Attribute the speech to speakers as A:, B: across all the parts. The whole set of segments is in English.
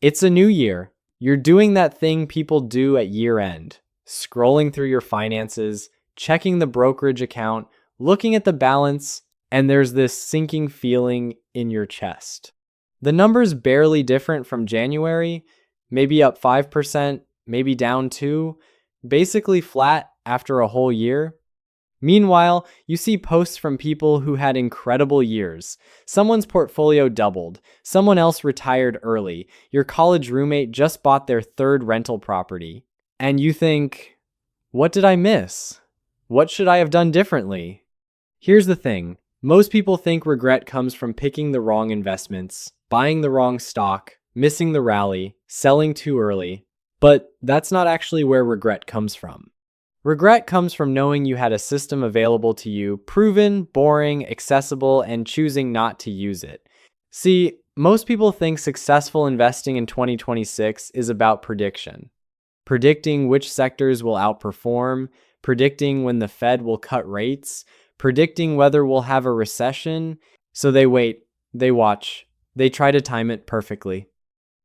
A: It's a new year. You're doing that thing people do at year end, scrolling through your finances, checking the brokerage account, looking at the balance, and there's this sinking feeling in your chest. The number's barely different from January, maybe up 5%, maybe down 2, basically flat after a whole year. Meanwhile, you see posts from people who had incredible years. Someone's portfolio doubled. Someone else retired early. Your college roommate just bought their third rental property. And you think, what did I miss? What should I have done differently? Here's the thing. Most people think regret comes from picking the wrong investments, buying the wrong stock, missing the rally, selling too early. But that's not actually where regret comes from. Regret comes from knowing you had a system available to you, proven, boring, accessible, and choosing not to use it. See, most people think successful investing in 2026 is about prediction. Predicting which sectors will outperform, predicting when the Fed will cut rates, predicting whether we'll have a recession. So they wait, they watch, they try to time it perfectly.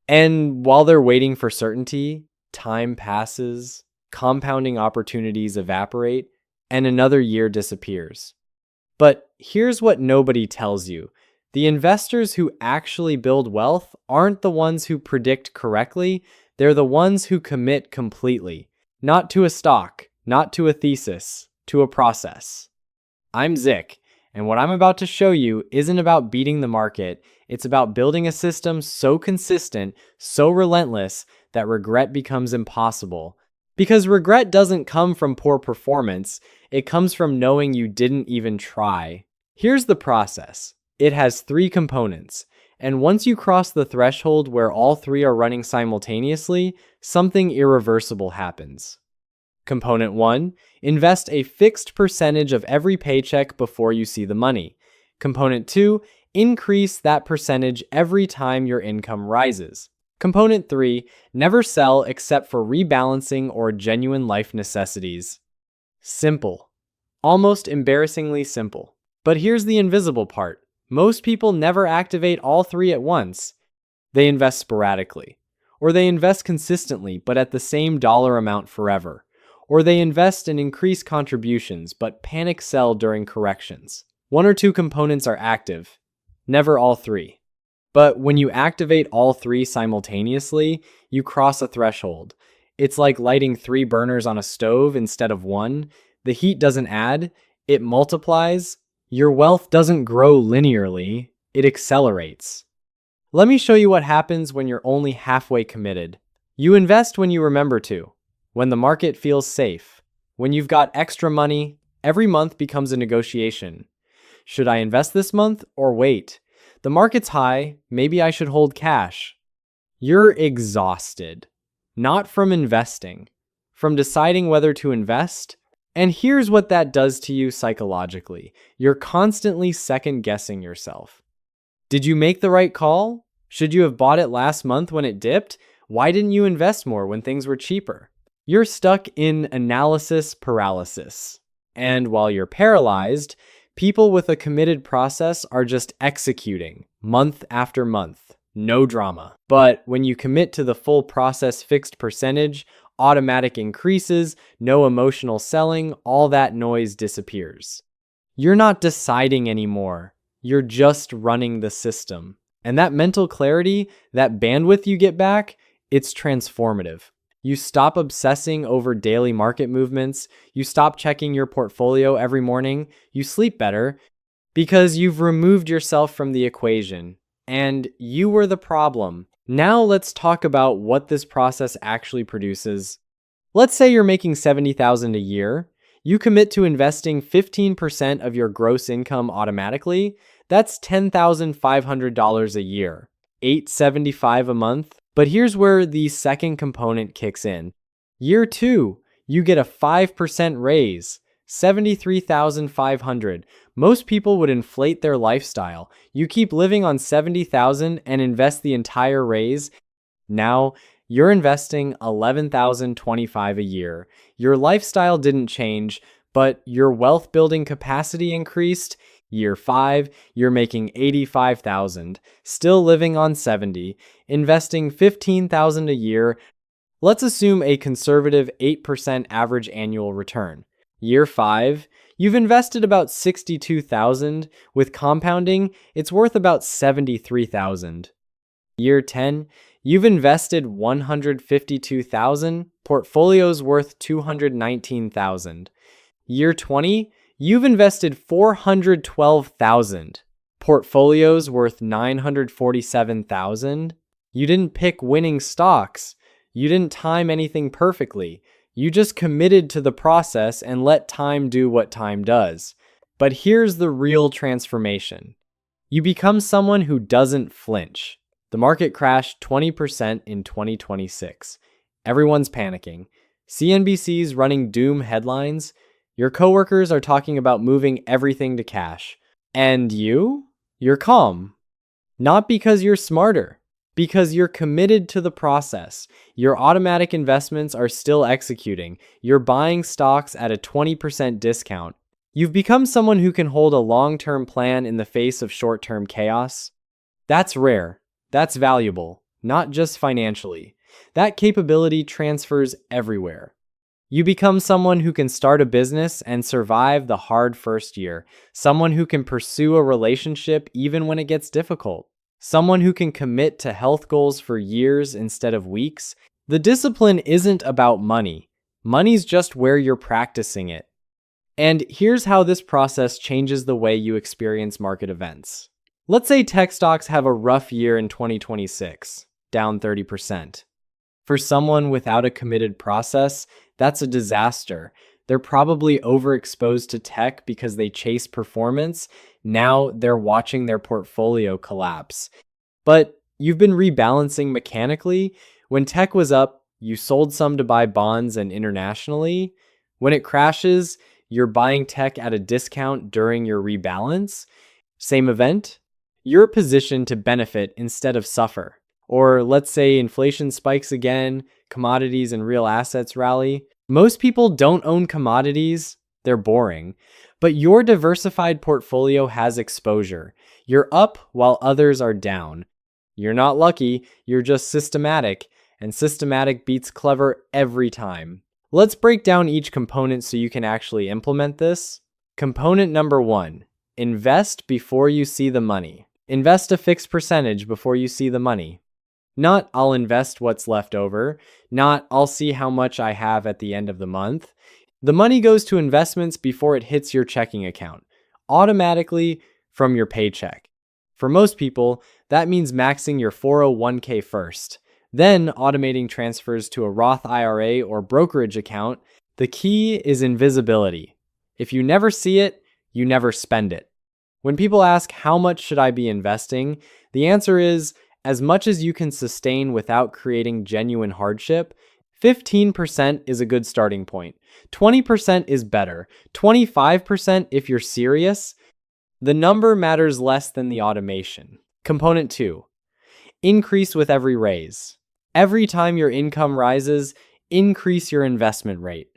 A: And while they're waiting for certainty, time passes, compounding opportunities evaporate, and another year disappears. But here's what nobody tells you. The investors who actually build wealth aren't the ones who predict correctly, they're the ones who commit completely. Not to a stock, not to a thesis, to a process. I'm Zick, and what I'm about to show you isn't about beating the market, it's about building a system so consistent, so relentless, that regret becomes impossible. Because regret doesn't come from poor performance, it comes from knowing you didn't even try. Here's the process. It has 3 components, and once you cross the threshold where all 3 are running simultaneously, something irreversible happens. Component 1, invest a fixed percentage of every paycheck before you see the money. Component 2, increase that percentage every time your income rises. Component 3, never sell except for rebalancing or genuine life necessities. Simple. Almost embarrassingly simple. But here's the invisible part. Most people never activate all 3 at once. They invest sporadically. Or they invest consistently but at the same dollar amount forever. Or they invest and increase contributions but panic sell during corrections. 1 or 2 components are active. Never all 3. But when you activate all 3 simultaneously, you cross a threshold. It's like lighting 3 burners on a stove instead of 1. The heat doesn't add, it multiplies. Your wealth doesn't grow linearly, it accelerates. Let me show you what happens when you're only halfway committed. You invest when you remember to, when the market feels safe. When you've got extra money, every month becomes a negotiation. Should I invest this month or wait? The market's high, maybe I should hold cash. You're exhausted. Not from investing, from deciding whether to invest. And here's what that does to you psychologically. You're constantly second-guessing yourself. Did you make the right call? Should you have bought it last month when it dipped? Why didn't you invest more when things were cheaper? You're stuck in analysis paralysis. And while you're paralyzed, people with a committed process are just executing, month after month, no drama. But when you commit to the full process fixed percentage, automatic increases, no emotional selling, all that noise disappears. You're not deciding anymore, you're just running the system. And that mental clarity, that bandwidth you get back, it's transformative. You stop obsessing over daily market movements. You stop checking your portfolio every morning. You sleep better because you've removed yourself from the equation. And you were the problem. Now let's talk about what this process actually produces. Let's say you're making $70,000 a year. You commit to investing 15% of your gross income automatically. That's $10,500 a year, $875 a month. But here's where the second component kicks in. Year 2, you get a 5% raise, $73,500. Most people would inflate their lifestyle. You keep living on $70,000 and invest the entire raise. Now, you're investing $11,025 a year. Your lifestyle didn't change, but your wealth building capacity increased. Year 5, you're making 85,000, still living on 70, investing 15,000 a year. Let's assume a conservative 8% average annual return. Year 5, you've invested about 62,000. With compounding, it's worth about 73,000. Year 10, you've invested 152,000, portfolio's worth 219,000. Year 20, you've invested 412,000, portfolio's worth 947,000. You didn't pick winning stocks. You didn't time anything perfectly. You just committed to the process and let time do what time does. But here's the real transformation. You become someone who doesn't flinch. The market crashed 20% in 2026. Everyone's panicking. CNBC's running doom headlines. Your coworkers are talking about moving everything to cash. And you're calm. Not because you're smarter, because you're committed to the process. Your automatic investments are still executing. You're buying stocks at a 20% discount. You've become someone who can hold a long-term plan in the face of short-term chaos. That's rare. That's valuable, not just financially. That capability transfers everywhere. You become someone who can start a business and survive the hard first year. Someone who can pursue a relationship even when it gets difficult. Someone who can commit to health goals for years instead of weeks. The discipline isn't about money. Money's just where you're practicing it. And here's how this process changes the way you experience market events. Let's say tech stocks have a rough year in 2026, down 30%. For someone without a committed process, that's a disaster. They're probably overexposed to tech because they chase performance. Now they're watching their portfolio collapse. But you've been rebalancing mechanically. When tech was up, you sold some to buy bonds and internationally. When it crashes, you're buying tech at a discount during your rebalance. Same event, you're positioned to benefit instead of suffer. Or let's say inflation spikes again, commodities and real assets rally. Most people don't own commodities, they're boring. But your diversified portfolio has exposure. You're up while others are down. You're not lucky, you're just systematic, and systematic beats clever every time. Let's break down each component so you can actually implement this. Component number 1, invest before you see the money. Invest a fixed percentage before you see the money. Not I'll invest what's left over, not I'll see how much I have at the end of the month. The money goes to investments before it hits your checking account, automatically from your paycheck. For most people, that means maxing your 401k first, then automating transfers to a Roth IRA or brokerage account. The key is invisibility. If you never see it, you never spend it. When people ask how much should I be investing, the answer is as much as you can sustain without creating genuine hardship. 15% is a good starting point. 20% is better. 25% if you're serious. The number matters less than the automation. Component 2, increase with every raise. Every time your income rises, increase your investment rate.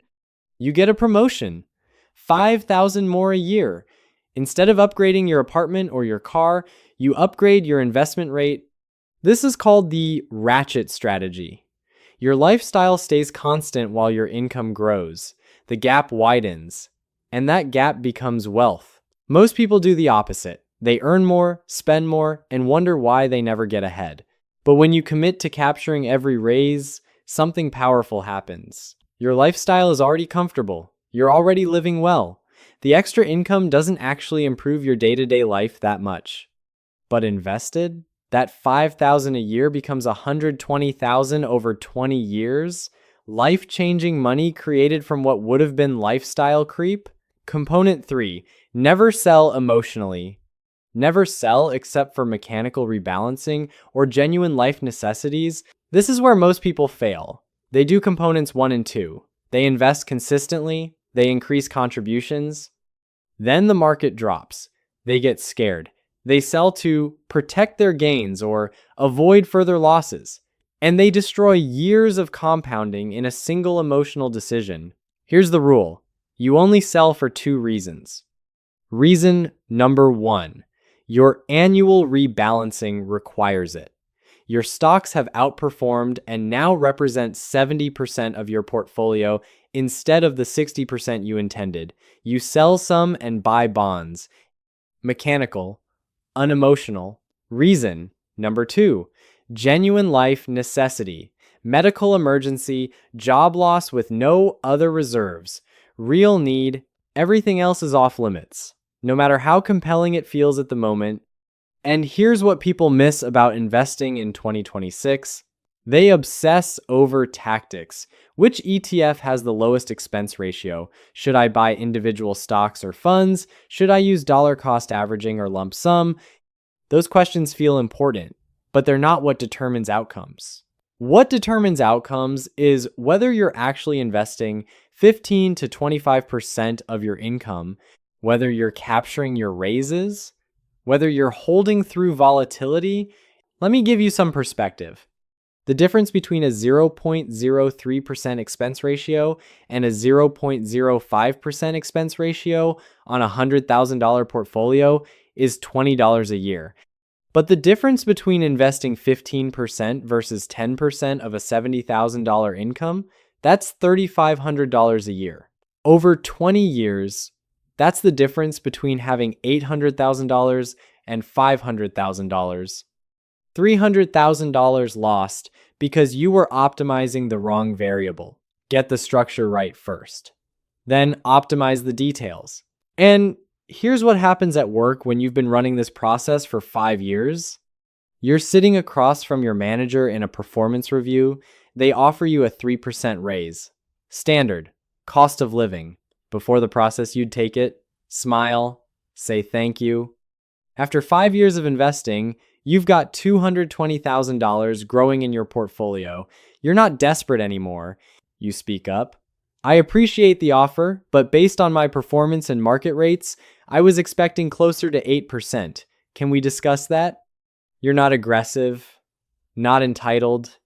A: You get a promotion, 5,000 more a year. Instead of upgrading your apartment or your car, you upgrade your investment rate. This is called the ratchet strategy. Your lifestyle stays constant while your income grows. The gap widens, and that gap becomes wealth. Most people do the opposite. They earn more, spend more, and wonder why they never get ahead. But when you commit to capturing every raise, something powerful happens. Your lifestyle is already comfortable. You're already living well. The extra income doesn't actually improve your day-to-day life that much. But invested, that 5,000 a year becomes 120,000 over 20 years. Life-changing money created from what would have been lifestyle creep. Component 3, never sell emotionally. Never sell except for mechanical rebalancing or genuine life necessities. This is where most people fail. They do components 1 and 2. They invest consistently. They increase contributions. Then the market drops. They get scared. They sell to protect their gains or avoid further losses. And they destroy years of compounding in a single emotional decision. Here's the rule. You only sell for 2 reasons. Reason number one, your annual rebalancing requires it. Your stocks have outperformed and now represent 70% of your portfolio instead of the 60% you intended. You sell some and buy bonds. Mechanical, unemotional. Reason number two, genuine life necessity. Medical emergency, job loss with no other reserves. Real need, everything else is off limits. No matter how compelling it feels at the moment. And here's what people miss about investing in 2026. They obsess over tactics. Which ETF has the lowest expense ratio? Should I buy individual stocks or funds? Should I use dollar cost averaging or lump sum? Those questions feel important, but they're not what determines outcomes. What determines outcomes is whether you're actually investing 15 to 25% of your income, whether you're capturing your raises, whether you're holding through volatility. Let me give you some perspective. The difference between a 0.03% expense ratio and a 0.05% expense ratio on a $100,000 portfolio is $20 a year. But the difference between investing 15% versus 10% of a $70,000 income, that's $3,500 a year. Over 20 years, that's the difference between having $800,000 and $500,000. $300,000 lost because you were optimizing the wrong variable. Get the structure right first. Then optimize the details. And here's what happens at work when you've been running this process for 5 years. You're sitting across from your manager in a performance review. They offer you a 3% raise. Standard, cost of living. Before the process, you'd take it, smile, say thank you. After 5 years of investing, you've got $220,000 growing in your portfolio. You're not desperate anymore. You speak up. I appreciate the offer, but based on my performance and market rates, I was expecting closer to 8%. Can we discuss that? You're not aggressive, not entitled,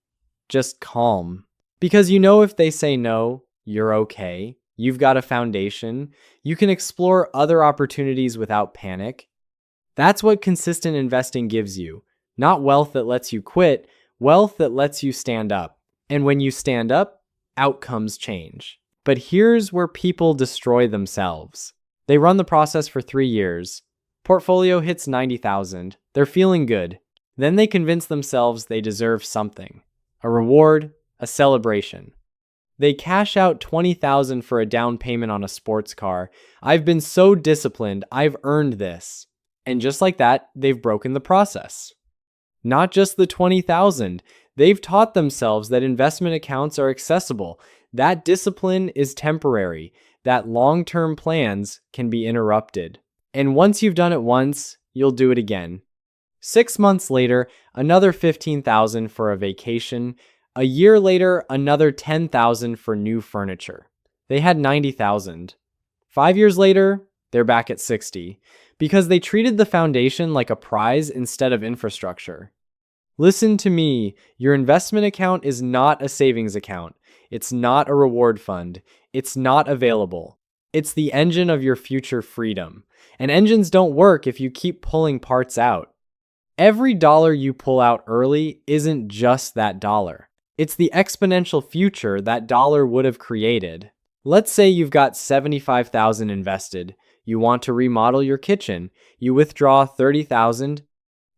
A: just calm. Because you know if they say no, you're okay. You've got a foundation. You can explore other opportunities without panic. That's what consistent investing gives you. Not wealth that lets you quit, wealth that lets you stand up. And when you stand up, outcomes change. But here's where people destroy themselves. They run the process for 3 years. Portfolio hits 90,000. They're feeling good. Then they convince themselves they deserve something. A reward, a celebration. They cash out $20,000 for a down payment on a sports car. I've been so disciplined, I've earned this. And just like that, they've broken the process. Not just the $20,000, they've taught themselves that investment accounts are accessible. That discipline is temporary, that long-term plans can be interrupted. And once you've done it once, you'll do it again. 6 months later, another $15,000 for a vacation. A year later, another $10,000 for new furniture. They had $90,000. 5 years later, they're back at $60,000 because they treated the foundation like a prize instead of infrastructure. Listen to me, your investment account is not a savings account. It's not a reward fund. It's not available. It's the engine of your future freedom. And engines don't work if you keep pulling parts out. Every dollar you pull out early isn't just that dollar. It's the exponential future that dollar would have created. Let's say you've got $75,000 invested. You want to remodel your kitchen. You withdraw $30,000.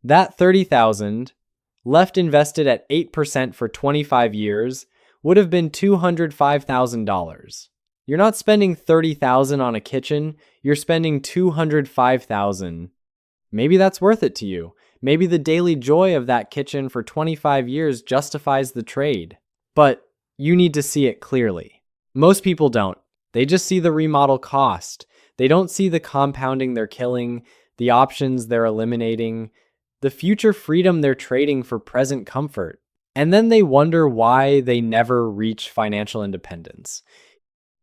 A: That $30,000, left invested at 8% for 25 years, would have been $205,000. You're not spending $30,000 on a kitchen, you're spending $205,000. Maybe that's worth it to you. Maybe the daily joy of that kitchen for 25 years justifies the trade. But you need to see it clearly. Most people don't. They just see the remodel cost. They don't see the compounding they're killing, the options they're eliminating, the future freedom they're trading for present comfort. And then they wonder why they never reach financial independence.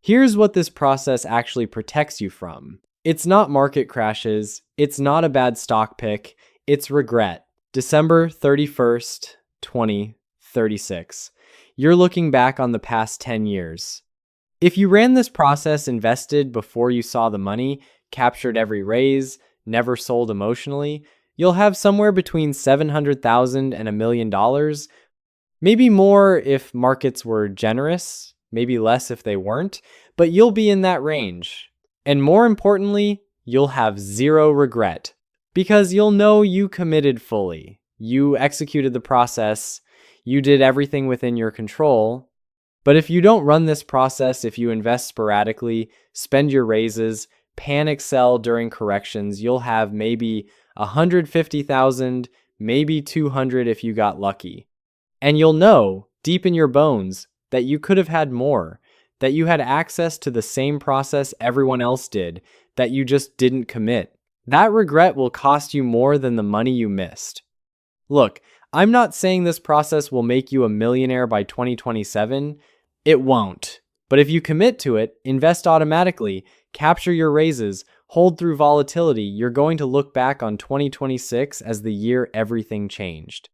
A: Here's what this process actually protects you from. It's not market crashes. It's not a bad stock pick. It's regret. December 31st, 2036. You're looking back on the past 10 years. If you ran this process invested before you saw the money, captured every raise, never sold emotionally, you'll have somewhere between $700,000 and $1 million. Maybe more if markets were generous, maybe less if they weren't, but you'll be in that range. And more importantly, you'll have zero regret because you'll know you committed fully. You executed the process, you did everything within your control. But if you don't run this process, if you invest sporadically, spend your raises, panic sell during corrections, you'll have maybe 150,000, maybe 200 if you got lucky. And you'll know deep in your bones that you could have had more, that you had access to the same process everyone else did, that you just didn't commit. That regret will cost you more than the money you missed. Look, I'm not saying this process will make you a millionaire by 2027. It won't. But if you commit to it, invest automatically, capture your raises, hold through volatility, you're going to look back on 2026 as the year everything changed.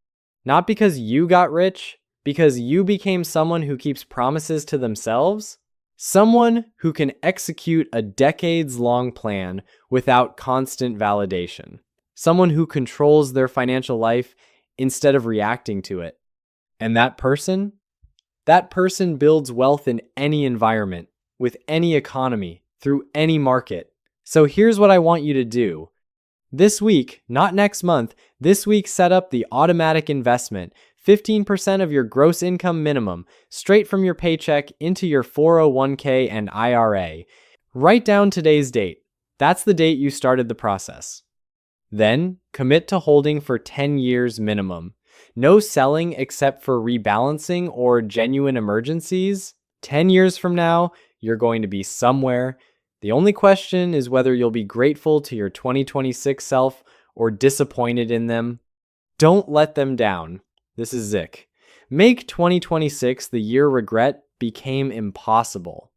A: Not because you got rich, because you became someone who keeps promises to themselves, someone who can execute a decades-long plan without constant validation, someone who controls their financial life instead of reacting to it. And that person builds wealth in any environment, with any economy, through any market. So here's what I want you to do. This week, not next month, this week set up the automatic investment, 15% of your gross income minimum, straight from your paycheck into your 401k and IRA. Write down today's date. That's the date you started the process. Then, commit to holding for 10 years minimum. No selling except for rebalancing or genuine emergencies. 10 years from now, you're going to be somewhere. The only question is whether you'll be grateful to your 2026 self or disappointed in them. Don't let them down. This is Zik. Make 2026 the year regret became impossible.